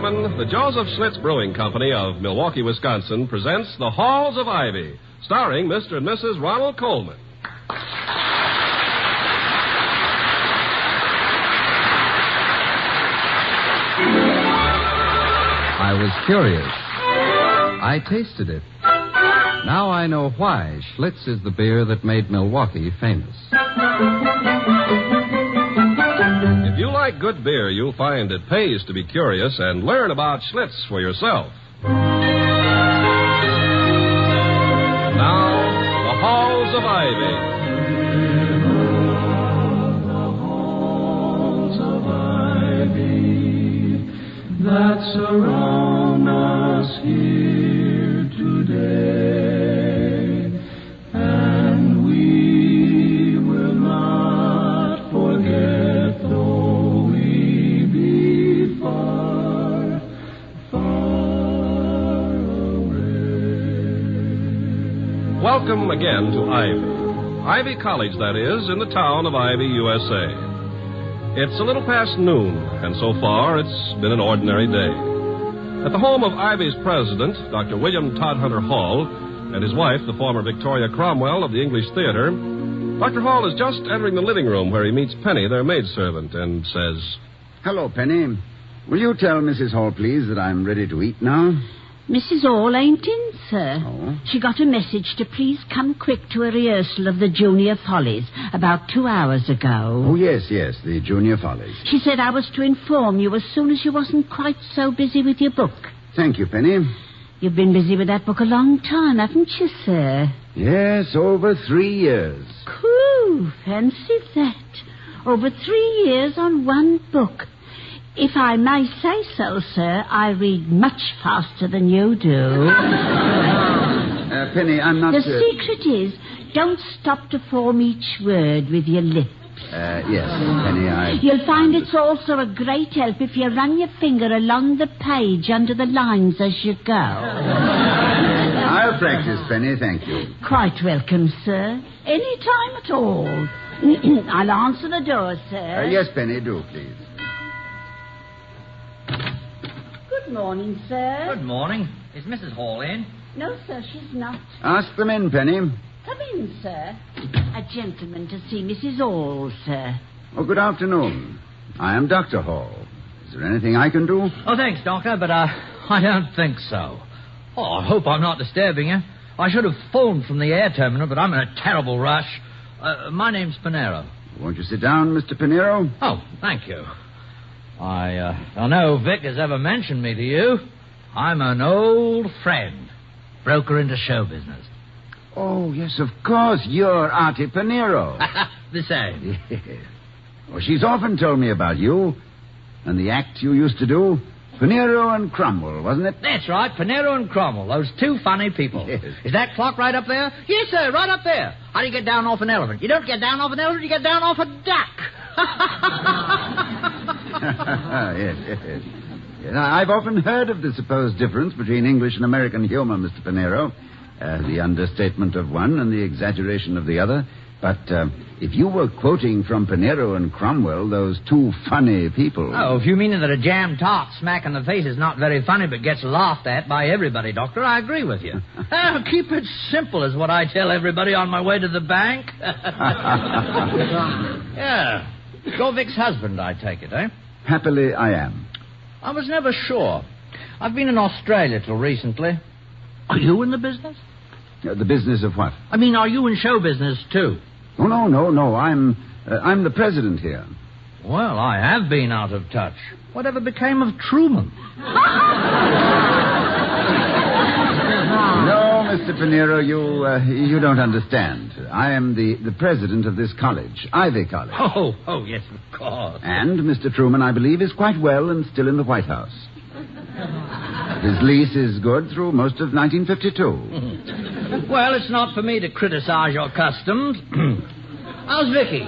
gentlemen, the Joseph Schlitz Brewing Company of Milwaukee, Wisconsin presents The Halls of Ivy, starring Mr. and Mrs. Ronald Coleman. I was curious. I tasted it. Now I know why Schlitz is the beer that made Milwaukee famous. If you like good beer, you'll find it pays to be curious and learn about Schlitz for yourself. Now, The Halls of Ivy. That surround us here today, and we will not forget, though we be far, far away. Welcome again to Ivy College, that is, in the town of Ivy, USA. It's a little past noon, and so far it's been an ordinary day. At the home of Ivy's president, Dr. William Todhunter Hall, and his wife, the former Victoria Cromwell of the English Theater, Dr. Hall is just entering the living room where he meets Penny, their maidservant, and says, "Hello, Penny. Will you tell Mrs. Hall, please, that I'm ready to eat now?" Mrs. Hall ain't in, sir. Oh? She got a message to please come quick to a rehearsal of the Junior Follies about 2 hours ago. Oh, yes, the Junior Follies. She said I was to inform you as soon as you wasn't quite so busy with your book. Thank you, Penny. You've been busy with that book a long time, haven't you, sir? Yes, over 3 years. Coo, fancy that. Over 3 years on one book. If I may say so, sir, I read much faster than you do. Penny, I'm not... The secret is, don't stop to form each word with your lips. Yes, Penny, You'll find it's also a great help if you run your finger along the page under the lines as you go. I'll practice, Penny, thank you. Quite welcome, sir. Any time at all. I'll answer the door, sir. Yes, Penny, do, please. Good morning, sir. Good morning. Is Mrs. Hall in? No, sir, she's not. Ask them in, Penny. Come in, sir. A gentleman to see Mrs. Hall, sir. Oh, good afternoon. I am Dr. Hall. Is there anything I can do? Oh, thanks, Doctor, but I don't think so. Oh, I hope I'm not disturbing you. I should have phoned from the air terminal, but I'm in a terrible rush. My name's Panero. Won't you sit down, Mr. Panero? Oh, thank you. I don't know if Vic has ever mentioned me to you. I'm an old friend, broker into show business. Oh, yes, of course. You're Artie Panero. The same. Yes. Well, she's often told me about you and the act you used to do. Panero and Cromwell, wasn't it? That's right, Panero and Cromwell, those two funny people. Yes. Is that clock right up there? Yes, sir, right up there. How do you get down off an elephant? You don't get down off an elephant, you get down off a duck. Yes. I've often heard of the supposed difference between English and American humor, Mr. Panero. The understatement of one and the exaggeration of the other. But if you were quoting from Panero and Cromwell, those two funny people... Oh, if you mean that a jam tart smack in the face is not very funny but gets laughed at by everybody, Doctor, I agree with you. Keep it simple is what I tell everybody on my way to the bank. Yeah. You're Vic's husband, I take it, eh? Happily, I am. I was never sure. I've been in Australia till recently. Are you in the business? The business of what? I mean, are you in show business, too? Oh, no. I'm the president here. Well, I have been out of touch. Whatever became of Truman? No, Mr. Panero, you don't understand. I am the president of this college, Ivy College. Oh, yes, of course. And Mr. Truman, I believe, is quite well and still in the White House. His lease is good through most of 1952. Well, it's not for me to criticize your customs. How's Vicky?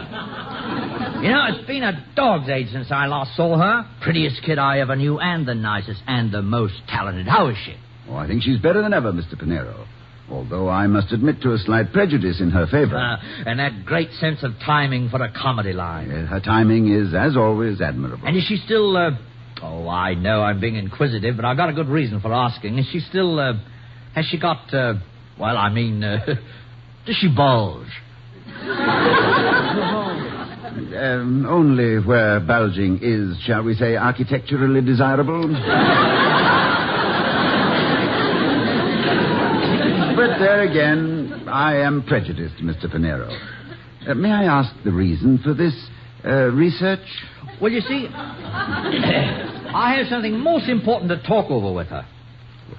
You know, it's been a dog's age since I last saw her. Prettiest kid I ever knew, and the nicest, and the most talented. How is she? Oh, I think she's better than ever, Mr. Panero. Although I must admit to a slight prejudice in her favor. And that great sense of timing for a comedy line. Her timing is, as always, admirable. And is she still, Oh, I know I'm being inquisitive, but I've got a good reason for asking. Is she still, has she got, does she bulge? Only where bulging is, shall we say, architecturally desirable. But there again, I am prejudiced, Mr. Panero. May I ask the reason for this research? Well, you see, I have something most important to talk over with her.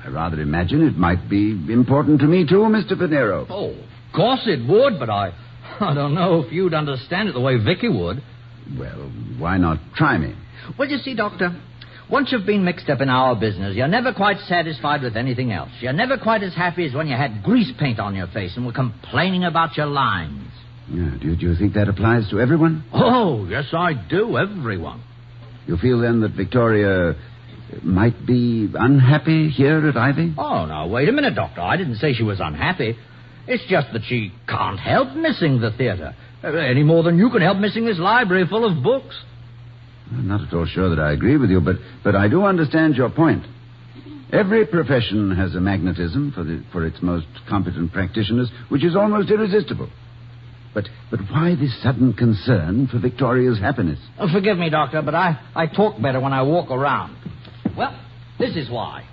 I rather imagine it might be important to me, too, Mr. Panero. Oh, of course it would, but I don't know if you'd understand it the way Vicky would. Well, why not try me? Well, you see, Doctor, once you've been mixed up in our business, you're never quite satisfied with anything else. You're never quite as happy as when you had grease paint on your face and were complaining about your lines. Yeah, do you think that applies to everyone? Oh, yes, I do, everyone. You feel, then, that Victoria might be unhappy here at Ivy? Oh, now, wait a minute, Doctor. I didn't say she was unhappy. It's just that she can't help missing the theater, any more than you can help missing this library full of books. I'm not at all sure that I agree with you, but I do understand your point. Every profession has a magnetism for its most competent practitioners, which is almost irresistible. But why this sudden concern for Victoria's happiness? Oh, forgive me, Doctor, but I talk better when I walk around. Well, this is why.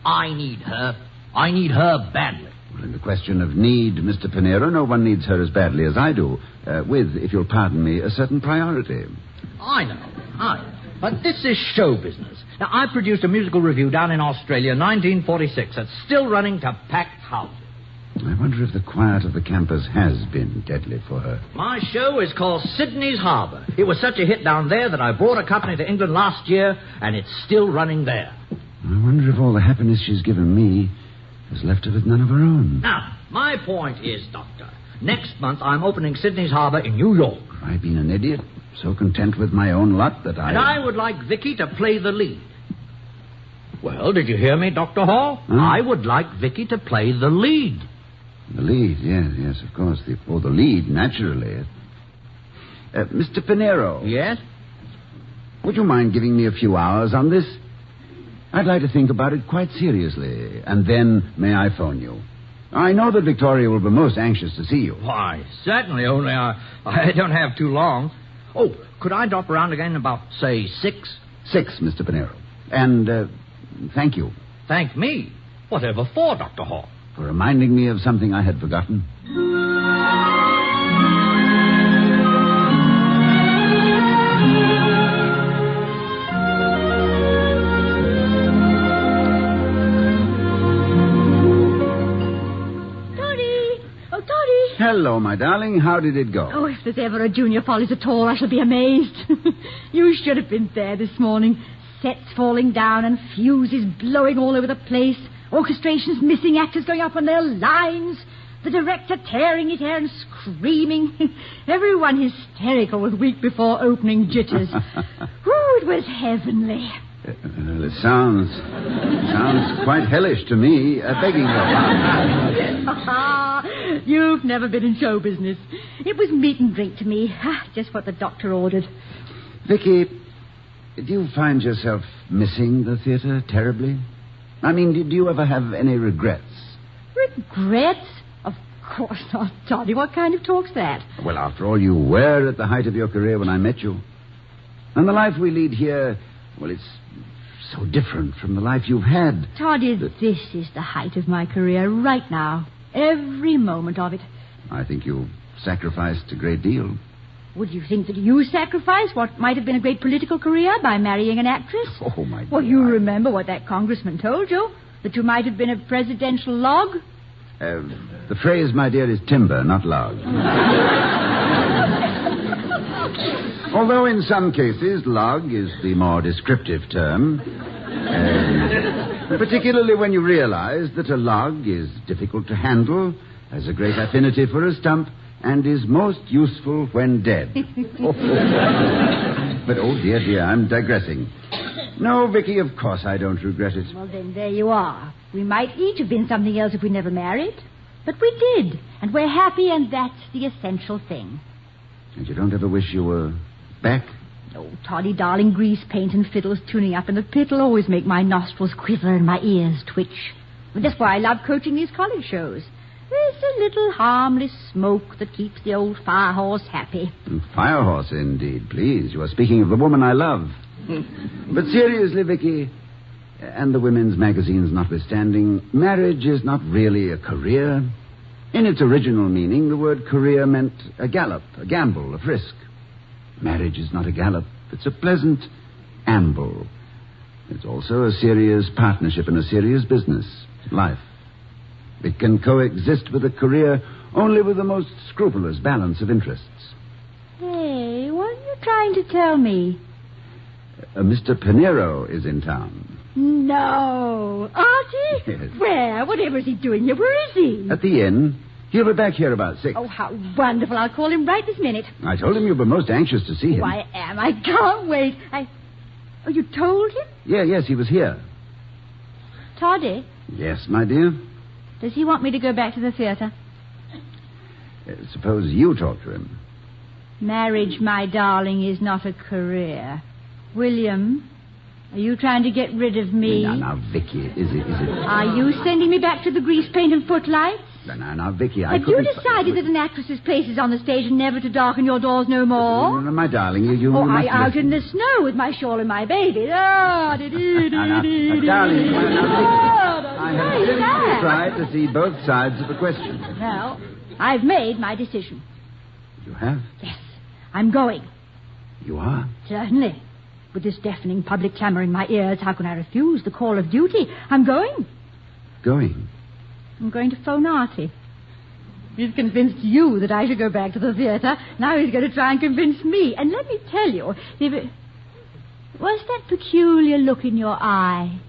I need her. I need her badly. Well, in the question of need, Mr. Panero, no one needs her as badly as I do, with, if you'll pardon me, a certain priority. I know. But this is show business. Now, I produced a musical revue down in Australia in 1946 that's still running to packed houses. I wonder if the quiet of the campus has been deadly for her. My show is called Sydney's Harbour. It was such a hit down there that I brought a company to England last year, and it's still running there. I wonder if all the happiness she's given me has left her with none of her own. Now, my point is, Doctor, next month I'm opening Sydney's Harbour in New York. Have I been an idiot? So content with my own lot that I... And I would like Vicky to play the lead. Well, did you hear me, Dr. Hall? Huh? I would like Vicky to play the lead. The lead, yes, of course. The lead, naturally. Mr. Panero. Yes? Would you mind giving me a few hours on this? I'd like to think about it quite seriously, and then may I phone you? I know that Victoria will be most anxious to see you. Why, certainly, only I don't have too long. Oh, could I drop around again about, say, 6? 6, Mr. Panero. And, thank you. Thank me? Whatever for, Dr. Hall? For reminding me of something I had forgotten. Hello, my darling. How did it go? Oh, if there's ever a Junior Follies at all, I shall be amazed. You should have been there this morning. Sets falling down and fuses blowing all over the place. Orchestrations missing, actors going up on their lines. The director tearing his hair and screaming. Everyone hysterical with week before opening jitters. Ooh, it was heavenly. Well, it sounds quite hellish to me. Begging your pardon. You've never been in show business. It was meat and drink to me. Just what the doctor ordered. Vicky, do you find yourself missing the theater terribly? I mean, do you ever have any regrets? Regrets? Of course not, Toddy. What kind of talk's that? Well, after all, you were at the height of your career when I met you. And the life we lead here, well, it's so different from the life you've had. Toddy, this is the height of my career right now. Every moment of it. I think you've sacrificed a great deal. Would you think that you sacrificed what might have been a great political career by marrying an actress? Oh, my dear. Well, you remember what that congressman told you? That you might have been a presidential log? The phrase, my dear, is timber, not log. Although in some cases, log is the more descriptive term. Particularly when you realize that a log is difficult to handle, has a great affinity for a stump, and is most useful when dead. But, oh, dear, I'm digressing. No, Vicky, of course I don't regret it. Well, then, there you are. We might each have been something else if we never married. But we did, and we're happy, and that's the essential thing. And you don't ever wish you were back Oh, Toddy, darling, grease paint and fiddles tuning up in the pit will always make my nostrils quiver and my ears twitch. But that's why I love coaching these college shows. It's a little harmless smoke that keeps the old firehorse happy. Firehorse, indeed. Please, you are speaking of the woman I love. But seriously, Vicky, and the women's magazines notwithstanding, marriage is not really a career. In its original meaning, the word career meant a gallop, a gamble, a frisk. Marriage is not a gallop. It's a pleasant amble. It's also a serious partnership in a serious business, life. It can coexist with a career only with the most scrupulous balance of interests. Hey, what are you trying to tell me? Mr. Panero is in town. No. Artie? Yes. Where? Whatever is he doing here? Where is he? At the inn. He'll be back here about 6. Oh, how wonderful. I'll call him right this minute. I told him you were most anxious to see him. Oh, I am. I can't wait. Oh, you told him? Yes, he was here. Toddy, Yes, my dear. does he want me to go back to the theater? Suppose you talk to him. Marriage, my darling, is not a career. William, are you trying to get rid of me? Now, Vicky, is it... Are you sending me back to the grease paint and footlights? Now, Vicky, I Have you couldn't... decided that an actress's place is on the stage and never to darken your doors no more? No, my darling, you Oh, must I out listen. in the snow with my shawl and my baby. Ah, Darling, I have simply tried to see both sides of the question. Well, I've made my decision. You have? Yes, I'm going. You are? Certainly. With this deafening public clamor in my ears, how can I refuse the call of duty? I'm going. Going? I'm going to phone Artie. He's convinced you that I should go back to the theater. Now he's going to try and convince me. And let me tell you, What's that peculiar look in your eye?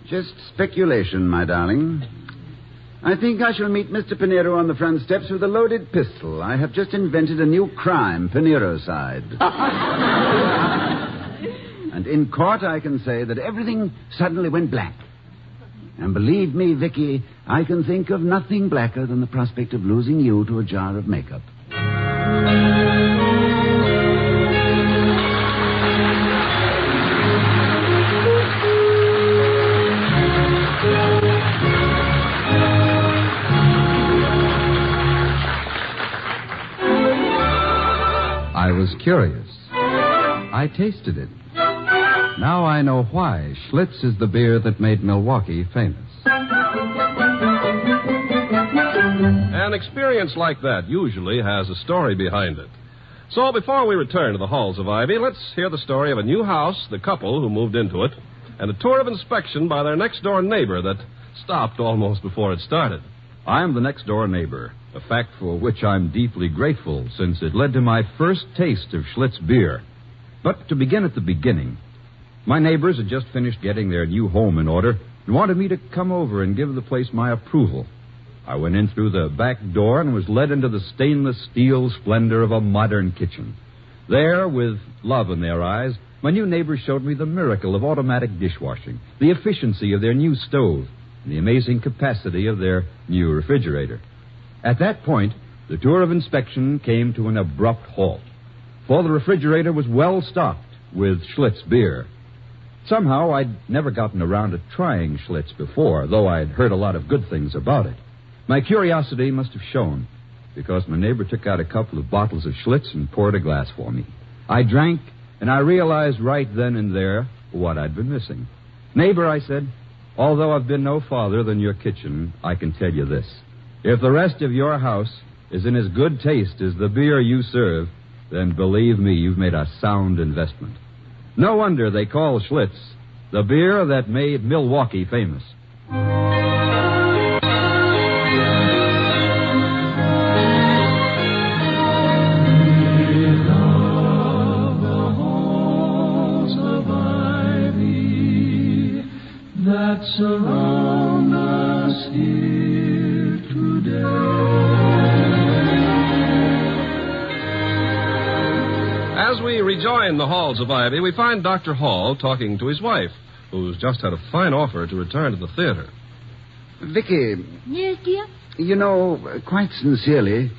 Just speculation, my darling. I think I shall meet Mr. Panero on the front steps with a loaded pistol. I have just invented a new crime, Panerocide. And in court I can say that everything suddenly went black. And believe me, Vicky, I can think of nothing blacker than the prospect of losing you to a jar of makeup. I was curious. I tasted it. Now I know why Schlitz is the beer that made Milwaukee famous. An experience like that usually has a story behind it. So before we return to the halls of Ivy, let's hear the story of a new house, the couple who moved into it, and a tour of inspection by their next-door neighbor that stopped almost before it started. I'm the next-door neighbor, a fact for which I'm deeply grateful since it led to my first taste of Schlitz beer. But to begin at the beginning, my neighbors had just finished getting their new home in order and wanted me to come over and give the place my approval. I went in through the back door and was led into the stainless steel splendor of a modern kitchen. There, with love in their eyes, my new neighbors showed me the miracle of automatic dishwashing, the efficiency of their new stove, and the amazing capacity of their new refrigerator. At that point, the tour of inspection came to an abrupt halt, for the refrigerator was well stocked with Schlitz beer. Somehow, I'd never gotten around to trying Schlitz before, though I'd heard a lot of good things about it. My curiosity must have shown, because my neighbor took out a couple of bottles of Schlitz and poured a glass for me. I drank, and I realized right then and there what I'd been missing. Neighbor, I said, although I've been no farther than your kitchen, I can tell you this. If the rest of your house is in as good taste as the beer you serve, then believe me, you've made a sound investment. No wonder they call Schlitz the beer that made Milwaukee famous. Surround us here today. As we rejoin the halls of Ivy, we find Dr. Hall talking to his wife, who's just had a fine offer to return to the theater. Vicky, Yes, dear? you know, quite sincerely,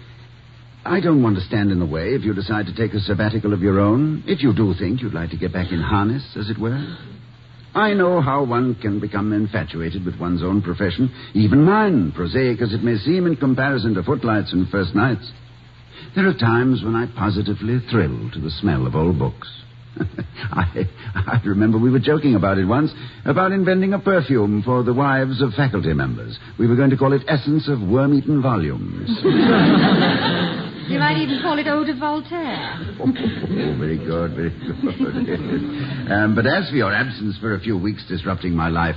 I don't want to stand in the way if you decide to take a sabbatical of your own, if you do think you'd like to get back in harness, as it were. I know how one can become infatuated with one's own profession, even mine, prosaic as it may seem in comparison to footlights and first nights. There are times when I positively thrill to the smell of old books. I remember we were joking about it once, about inventing a perfume for the wives of faculty members. We were going to call it Essence of Worm-Eaten Volumes. You might even call it Eau de Voltaire. Oh, very good, very good. But as for your absence for a few weeks disrupting my life,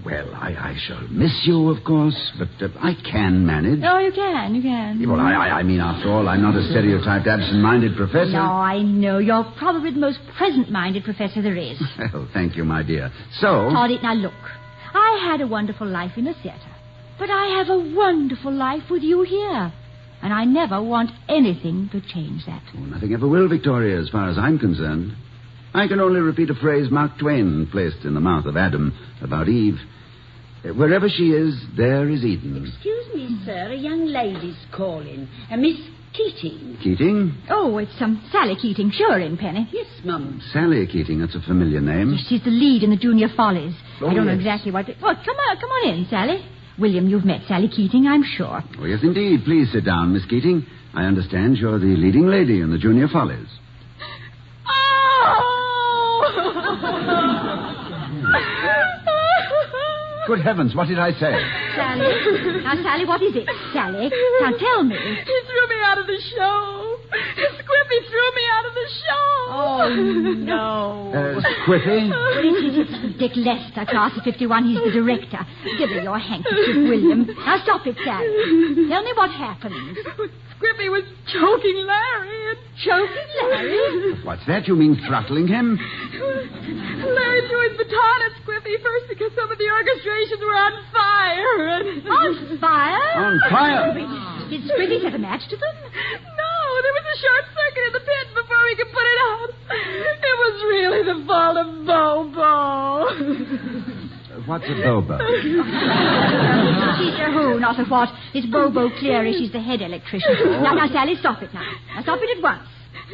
well, I shall miss you, of course, but I can manage. Oh, you can. Well, I mean, after all, I'm not a stereotyped absent-minded professor. No, I know. You're probably the most present-minded professor there is. Well, thank you, my dear. So... Toddy, now look. I had a wonderful life in the theater, but I have a wonderful life with you here. And I never want anything to change that. Oh, nothing ever will, Victoria, as far as I'm concerned. I can only repeat a phrase Mark Twain placed in the mouth of Adam about Eve. Wherever she is, there is Eden. Excuse me, sir. A young lady's calling. Miss Keating. Keating? Oh, it's Sally Keating. Sure in, Penny. Yes, Mum. Sally Keating, that's a familiar name. Yes, she's the lead in the Junior Follies. Oh, I don't know yes. exactly what... Well, come on in, Sally. William, you've met Sally Keating, I'm sure. Oh, yes, indeed. Please sit down, Miss Keating. I understand you're the leading lady in the Junior Follies. Good heavens, what did I say? Sally? Now, Sally, what is it? Sally? Now, tell me. He threw me out of the show. Squippy threw me out of the show. Oh, no. Squiffy? It's Dick Lester, class of 51. He's the director. Give her your handkerchief, William. Now, stop it, Sally. Tell me what happened. Squippy was choking Larry. Choking Larry? What's that? You mean throttling him? Larry threw his baton at Squippy first because some of the orchestrations were on fire. On fire? On fire? Did Squippy set a match to them? No, there was a short circuit in the pit before we could put it out. It was really the fault of Bobo. What's a Bobo? She's a who, not a what. It's Bobo Cleary. She's the head electrician. Now, Sally, stop it now. Now, stop it at once.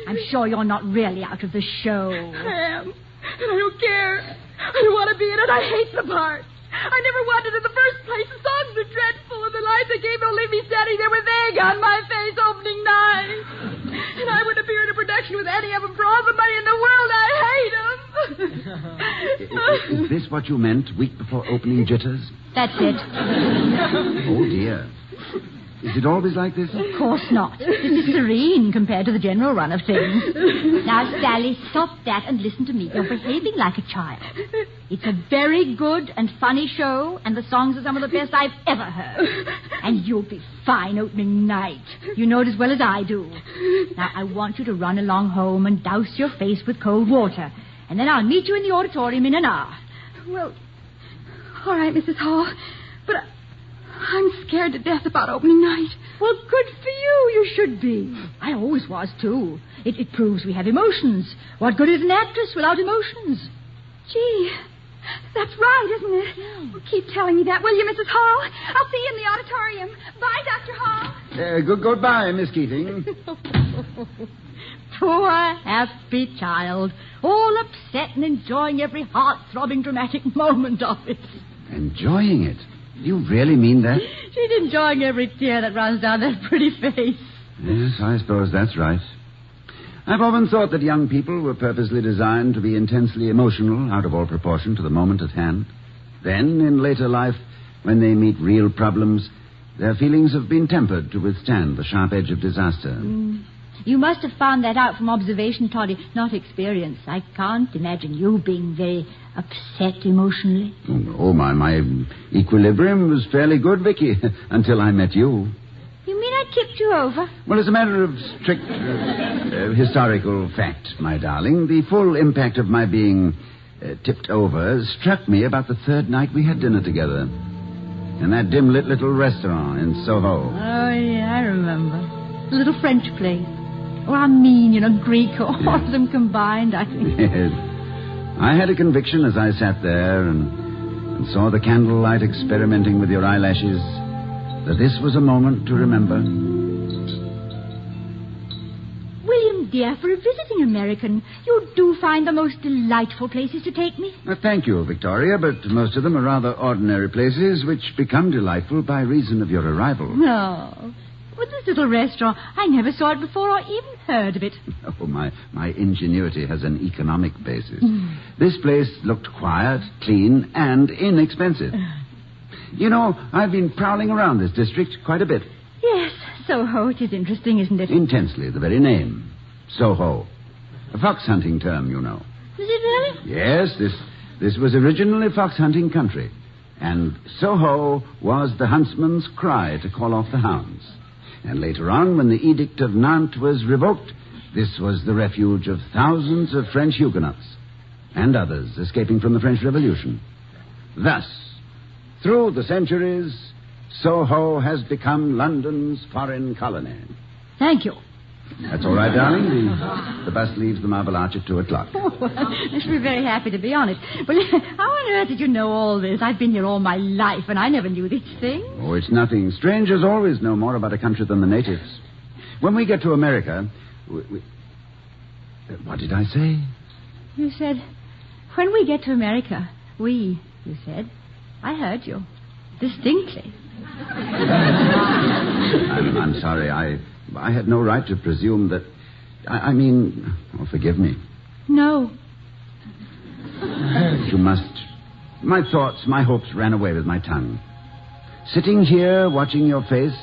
I'm sure you're not really out of the show. I am. And I don't care. I don't want to be in it. I hate the part. I never wanted in the first place. The songs are dreadful, and the lines they gave will leave me standing there with egg on my face opening night. And I wouldn't appear in a production with any of them for all the money in the world. I hate them. Is this what you meant, week before opening jitters? That's it. Oh, dear. Is it always like this? Of course not. This is serene compared to the general run of things. Now, Sally, stop that and listen to me. You're behaving like a child. It's a very good and funny show, and the songs are some of the best I've ever heard. And you'll be fine opening night. You know it as well as I do. Now, I want you to run along home and douse your face with cold water. And then I'll meet you in the auditorium in an hour. Well, all right, Mrs. Hall. But I'm scared to death about opening night. Well, good for you. You should be. I always was, too. It proves we have emotions. What good is an actress without emotions? Gee, that's right, isn't it? Yeah. Well, keep telling me that, will you, Mrs. Hall? I'll see you in the auditorium. Bye, Dr. Hall. Goodbye, Miss Keating. Poor, happy child. All upset and enjoying every heart-throbbing dramatic moment of it. Enjoying it? You really mean that? She's enjoying every tear that runs down that pretty face. Yes, I suppose that's right. I've often thought that young people were purposely designed to be intensely emotional, out of all proportion to the moment at hand. Then, in later life, when they meet real problems, their feelings have been tempered to withstand the sharp edge of disaster. You must have found that out from observation, Toddy, not experience. I can't imagine you being very upset emotionally. Oh, my equilibrium was fairly good, Vicky, until I met you. You mean I tipped you over? Well, as a matter of strict historical fact, my darling, the full impact of my being tipped over struck me about the third night we had dinner together in that dim-lit little restaurant in Soho. Oh, yeah, I remember. The little French place. Or Armenian or Greek, or all of them combined, I think. Yes. I had a conviction as I sat there and saw the candlelight experimenting with your eyelashes that this was a moment to remember. my dear, for a visiting American, you do find the most delightful places to take me. Thank you, Victoria, but most of them are rather ordinary places which become delightful by reason of your arrival. No. But this little restaurant, I never saw it before or even heard of it. Oh, my ingenuity has an economic basis. This place looked quiet, clean, and inexpensive. You know, I've been prowling around this district quite a bit. Yes, Soho. It is interesting, isn't it? Intensely, the very name. Soho. A fox hunting term, you know. Is it really? Yes, this was originally fox hunting country. And Soho was the huntsman's cry to call off the hounds. And later on, when the Edict of Nantes was revoked, this was the refuge of thousands of French Huguenots and others escaping from the French Revolution. Thus, through the centuries, Soho has become London's foreign colony. Thank you. That's all right, darling. The bus leaves the Marble Arch at 2 o'clock. I should be very happy to be on it. Well, how on earth did you know all this? I've been here all my life, and I never knew these things. Oh, it's nothing. Strangers always know more about a country than the natives. When we get to America... What did I say? You said, when we get to America, you said. I heard you. Distinctly. I'm sorry. I had no right to presume that... I mean... Oh, forgive me. No. You must... My thoughts, my hopes ran away with my tongue. Sitting here, watching your face...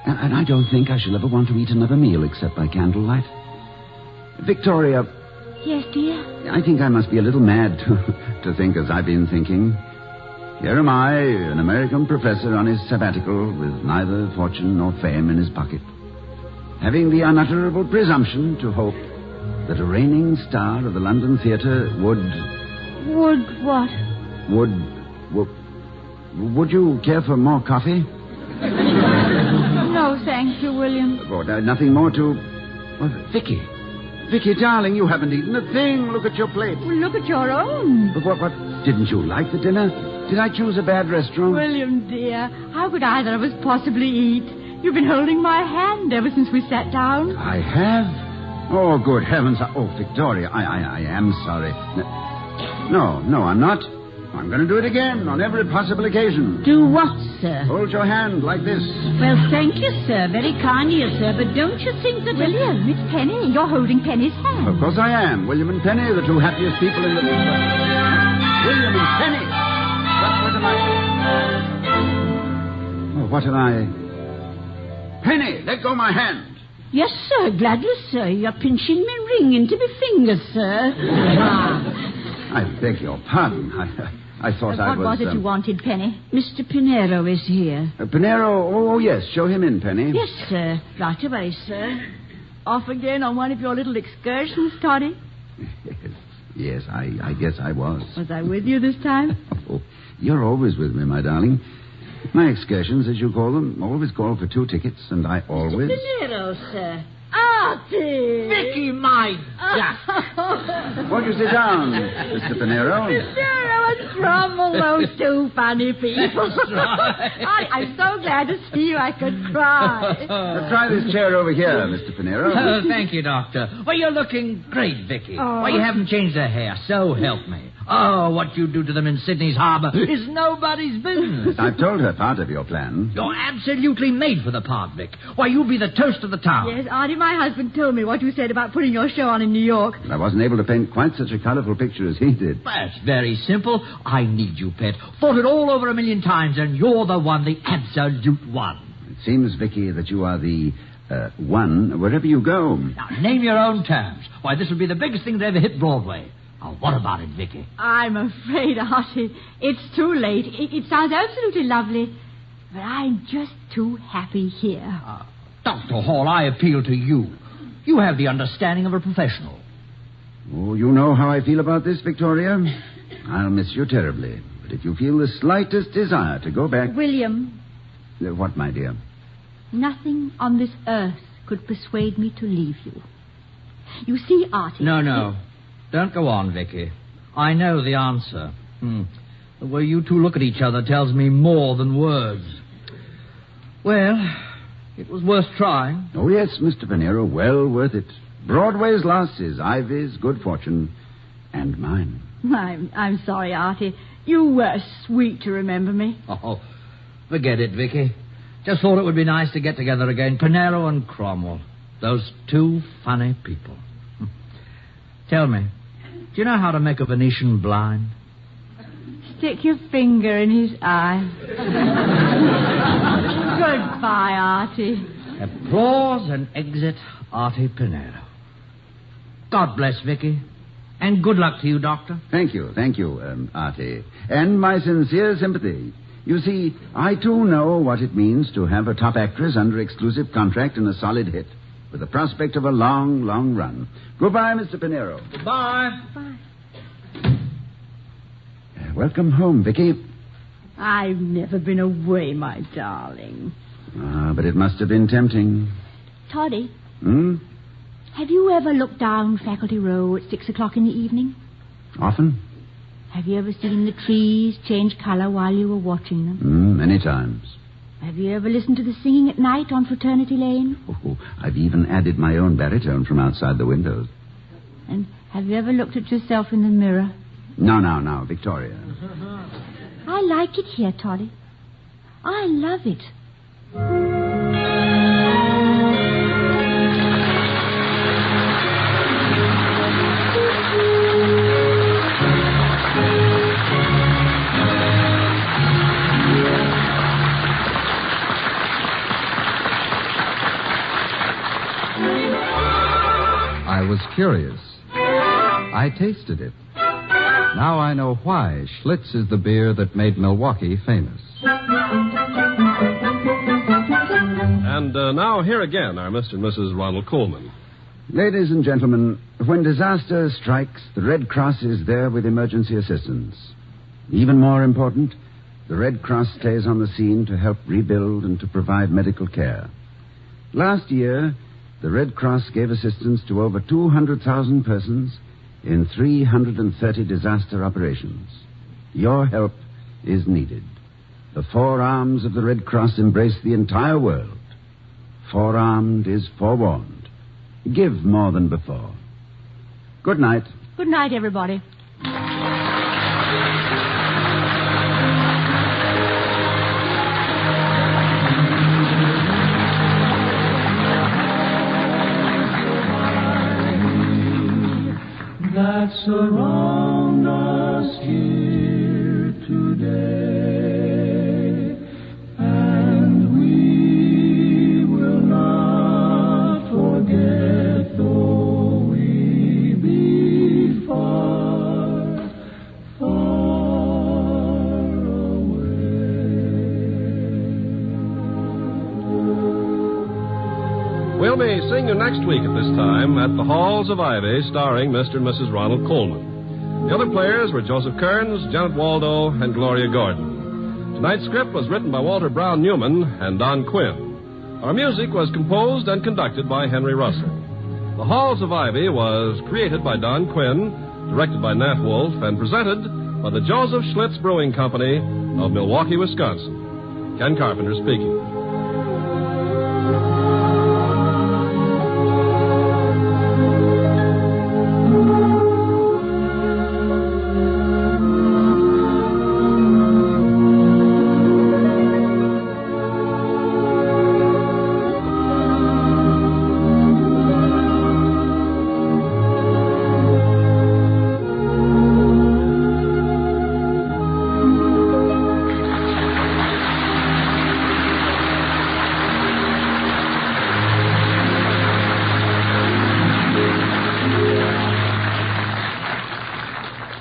And I don't think I shall ever want to eat another meal except by candlelight. Victoria... Yes, dear? I think I must be a little mad to think as I've been thinking. Here am I, an American professor on his sabbatical, with neither fortune nor fame in his pocket, having the unutterable presumption to hope that a reigning star of the London theatre would... Would what? Would you care for more coffee? No, thank you, William. Oh, nothing more to... Oh, Vicky. Vicky, darling, you haven't eaten a thing. Look at your plate. Well, look at your own. But what? Didn't you like the dinner? Did I choose a bad restaurant? William, dear, how could either of us possibly eat? You've been holding my hand ever since we sat down. I have? Oh, good heavens. Oh, Victoria, I am sorry. No, I'm not. I'm going to do it again on every possible occasion. Do what, sir? Hold your hand like this. Well, thank you, sir. Very kind of you, sir. But don't you think that... William, it's Penny. You're holding Penny's hand. Of course I am. William and Penny, the two happiest people in the... William and Penny! What am I... Penny, let go my hand. Yes, sir. Gladly, sir. You're pinching me ring into my fingers, sir. I beg your pardon. I thought I was... What was it you wanted, Penny? Mr. Panero is here. Panero? Oh, yes. Show him in, Penny. Yes, sir. Right away, sir. Off again on one of your little excursions, Toddy? Yes, I guess I was. Was I with you this time? Oh, you're always with me, my darling. My excursions, as you call them, always call for 2 tickets, and I always... Mr. Panero, sir. Artie! Vicky, my duck. Won't you sit down, Mr. Panero? What's wrong with those 2 funny people? I'm so glad to see you I could cry. Try this chair over here, Mr. Panero. Oh, thank you, Doctor. Well, you're looking great, Vicky. Oh. Well, you haven't changed a hair, so help me. Oh, what you do to them in Sydney's harbour is nobody's business. I've told her part of your plan. You're absolutely made for the part, Vic. Why, you'll be the toast of the town. Yes, Artie, my husband told me what you said about putting your show on in New York. I wasn't able to paint quite such a colourful picture as he did. That's very simple. I need you, pet. Thought it all over a million times, and you're the one, the absolute one. It seems, Vicky, that you are the one wherever you go. Now, name your own terms. Why, this will be the biggest thing to ever hit Broadway. Now, what about it, Vicky? I'm afraid, Artie, it's too late. It sounds absolutely lovely, but I'm just too happy here. Dr. Hall, I appeal to you. You have the understanding of a professional. Oh, you know how I feel about this, Victoria. I'll miss you terribly. But if you feel the slightest desire to go back... William. What, my dear? Nothing on this earth could persuade me to leave you. You see, Artie... No. Don't go on, Vicky. I know the answer. The way you two look at each other tells me more than words. Well, It was worth trying. Oh, yes, Mr. Panero, well worth it. Broadway's losses, Ivy's good fortune, and mine. I'm sorry, Artie. You were sweet to remember me. Oh, forget it, Vicky. Just thought it would be nice to get together again. Panero and Cromwell. Those two funny people. Tell me, do you know how to make a Venetian blind? Stick your finger in his eye. Goodbye, Artie. Applause and exit, Artie Panero. God bless Vicky. And good luck to you, Doctor. Thank you, Artie. And my sincere sympathy. You see, I too know what it means to have a top actress under exclusive contract and a solid hit, with the prospect of a long, long run. Goodbye, Mr. Panero. Goodbye. Bye. Welcome home, Vicky. I've never been away, my darling. But it must have been tempting. Toddy, Have you ever looked down Faculty Row at 6 o'clock in the evening? Often? Have you ever seen the trees change color while you were watching them? Many times. Have you ever listened to the singing at night on Fraternity Lane? Oh, I've even added my own baritone from outside the windows. And have you ever looked at yourself in the mirror? No, Victoria. I like it here, Toddy. I love it. I was curious. I tasted it. Now I know why Schlitz is the beer that made Milwaukee famous. And now here again are Mr. and Mrs. Ronald Coleman. Ladies and gentlemen, when disaster strikes, the Red Cross is there with emergency assistance. Even more important, the Red Cross stays on the scene to help rebuild and to provide medical care. Last year, the Red Cross gave assistance to over 200,000 persons in 330 disaster operations. Your help is needed. The four arms of the Red Cross embrace the entire world. Forearmed is forewarned. Give more than before. Good night. Good night, everybody. That surround us here today, and we will not forget, though we be far, far away. We'll be seeing you next week at this time at the Halls of Ivy, starring Mr. and Mrs. Ronald Coleman. The other players were Joseph Kearns, Janet Waldo, and Gloria Gordon. Tonight's script was written by Walter Brown Newman and Don Quinn. Our music was composed and conducted by Henry Russell. The Halls of Ivy was created by Don Quinn, directed by Nat Wolf, and presented by the Joseph Schlitz Brewing Company of Milwaukee, Wisconsin. Ken Carpenter speaking.